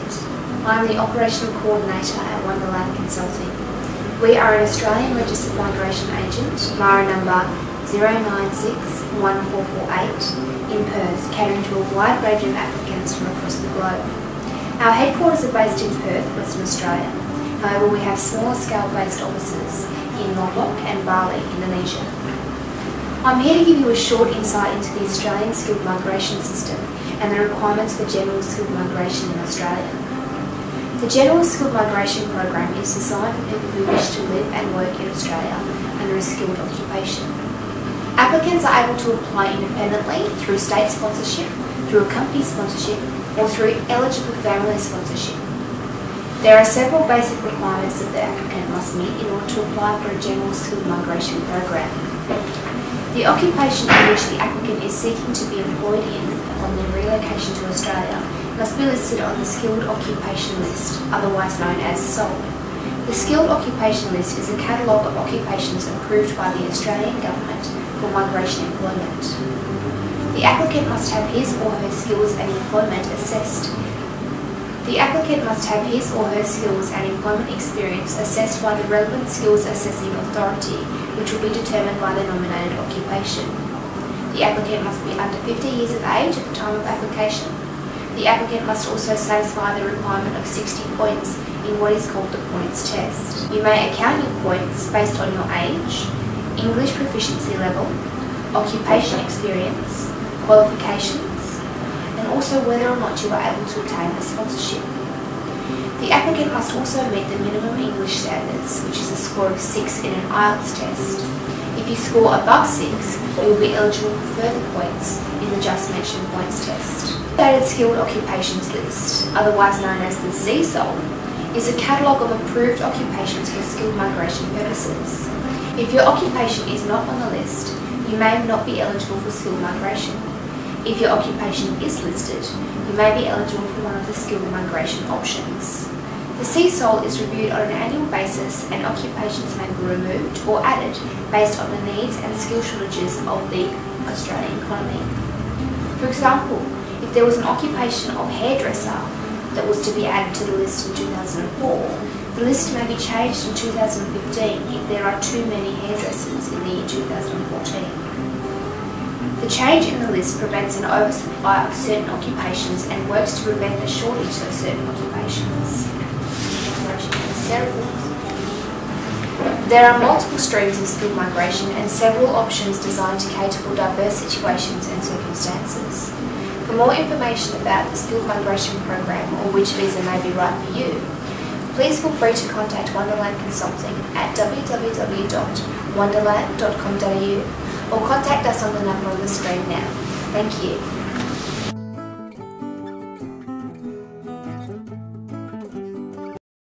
I'm the Operational Coordinator at Wonderland Consulting. We are an Australian registered migration agent, MARA number 0961448 in Perth, catering to a wide range of applicants from across the globe. Our headquarters are based in Perth, Western Australia. However, we have smaller scale-based offices in Lombok and Bali, Indonesia. I'm here to give you a short insight into the Australian skilled migration system and the requirements for general skilled migration in Australia. The General Skilled Migration Program is designed for people who wish to live and work in Australia under a skilled occupation. Applicants are able to apply independently through state sponsorship, through a company sponsorship, or through eligible family sponsorship. There are several basic requirements that the applicant must meet in order to apply for a General Skilled Migration Program. The occupation in which the applicant is seeking to be employed in upon their relocation to Australia must be listed on the Skilled Occupation List, otherwise known as CSOL. The Skilled Occupation List is a catalogue of occupations approved by the Australian Government for migration employment. The applicant must have his or her skills and employment assessed. The applicant must have his or her skills and employment experience assessed by the relevant skills assessing authority, which will be determined by the nominated occupation. The applicant must be under 50 years of age at the time of application. The applicant must also satisfy the requirement of 60 points in what is called the points test. You may account your points based on your age, English proficiency level, occupation experience, qualifications, and also whether or not you are able to obtain a sponsorship. The applicant must also meet the minimum English standards, which is a score of 6 in an IELTS test. If you score above 6, you will be eligible for further points in the just mentioned points test. The Consolidated Skilled Occupations List, otherwise known as the CSOL, is a catalogue of approved occupations for skilled migration purposes. If your occupation is not on the list, you may not be eligible for skilled migration. If your occupation is listed, you may be eligible for one of the skilled migration options. The CSOL is reviewed on an annual basis and occupations may be removed or added based on the needs and skill shortages of the Australian economy. For example, if there was an occupation of hairdresser that was to be added to the list in 2004, the list may be changed in 2015 if there are too many hairdressers in the year 2014. The change in the list prevents an oversupply of certain occupations and works to prevent a shortage of certain occupations. There are multiple streams of skilled migration and several options designed to cater for diverse situations and circumstances. For more information about the skilled migration program or which visa may be right for you, please feel free to contact Wonderland Consulting at www.wonderland.com.au or contact us on the number on the screen now. Thank you.